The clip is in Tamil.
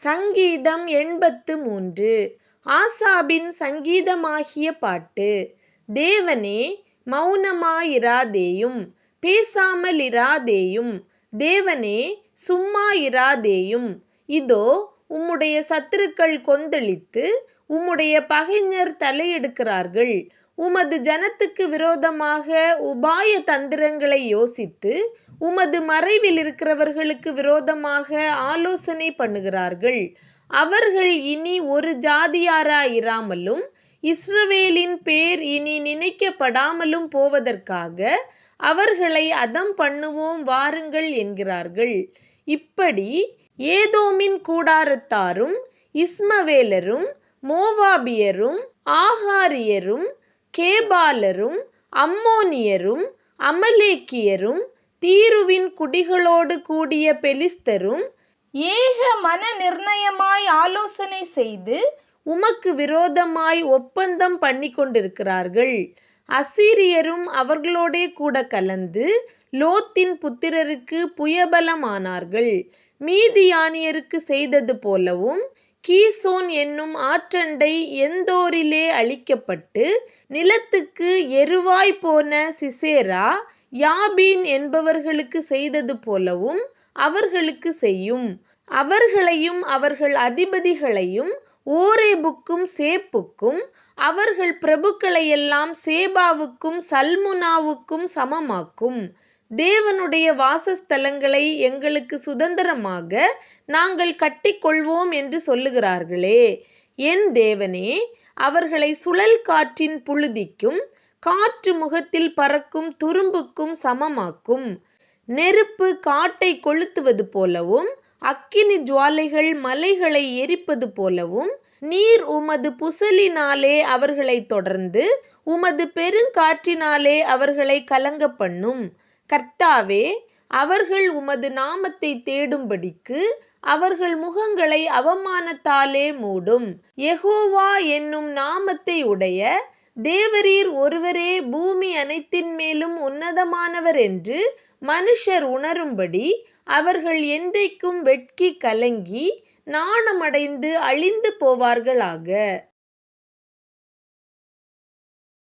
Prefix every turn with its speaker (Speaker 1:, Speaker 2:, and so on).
Speaker 1: சங்கீதம் 83. ஆசாபின் சங்கீதமாகிய பாட்டு. தேவனே, மௌனமாயிராதேயும், பேசாமலிராதேயும். தேவனே, சும்மா இராதேயும். இதோ உம்முடைய சத்துருக்கள் கொந்தளித்து உம்முடைய பகைஞர் தலையெடுக்கிறார்கள். உமது ஜனத்துக்கு விரோதமாக உபாய தந்திரங்களை யோசித்து உமது மறைவில் இருக்கிறவர்களுக்கு விரோதமாக ஆலோசனை பண்ணுகிறார்கள். அவர்கள் இனி ஒரு ஜாதியாராயிராமலும் இஸ்ரவேலின் பேர் இனி நினைக்கப்படாமலும் போவதற்காக அவர்களை அதம் பண்ணுவோம் வாருங்கள் என்கிறார்கள். இப்படி ஏதோமின் கூடாரத்தாரும் இஸ்மவேலரும் மோவாபியரும் ஆகாரியரும் கேபாலரும் அம்மோனியரும் அமலேக்கியரும் தீருவின் குடிகளோடு கூடிய பெலிஸ்தரும் ஏக மன நிர்ணயமாய் ஆலோசனை செய்து உமக்கு விரோதமாய் ஒப்பந்தம் பண்ணி கொண்டிருக்கிறார்கள். அசீரியரும் அவர்களோடே கூட கலந்து லோத்தின் புத்திரருக்கு புயபலமானார்கள். மீதியானியருக்கு செய்தது போலவும் கீசோன் என்னும் ஆற்றண்டை எந்தோரிலே அழிக்கப்பட்டு நிலத்துக்கு எருவாய் போன சிசேரா யாபீன் என்பவர்களுக்கு செய்தது போலவும் அவர்களுக்கு செய்யும். அவர்களையும் அவர்கள் அதிபதிகளையும் ஓரேபுக்கும் சேப்புக்கும் அவர்கள் பிரபுக்களையெல்லாம் சேபாவுக்கும் சல்முனாவுக்கும் சமமாக்கும். தேவனுடைய வாசஸ்தலங்களை எங்களுக்கு சுதந்திரமாக நாங்கள் கட்டிக்கொள்வோம் என்று சொல்லுகிறார்களே. என் தேவனே, அவர்களை சுழல் காற்றின் புழுதிக்கும் காற்று முகத்தில் பறக்கும் துரும்புக்கும் சமமாக்கும். நெருப்பு காட்டை கொளுத்துவது போலவும் அக்கினி ஜுவாலைகள் மலைகளை எரிப்பது போலவும் நீர் உமது புசலினாலே அவர்களை தொடர்ந்து உமது பெருங்காற்றினாலே அவர்களை கலங்க பண்ணும். கர்த்தாவே, அவர்கள் உமது நாமத்தை தேடும்படிக்கு அவர்கள் முகங்களை அவமானத்தாலே மூடும். யெகோவா என்னும் நாமத்தை உடைய தேவரீர் ஒருவரே பூமி அனைத்தின் மேலும் உன்னதமானவர் என்று மனுஷர் உணரும்படி அவர்கள் என்றைக்கும் வெட்கி கலங்கி நாணமடைந்து அழிந்து போவார்களாக.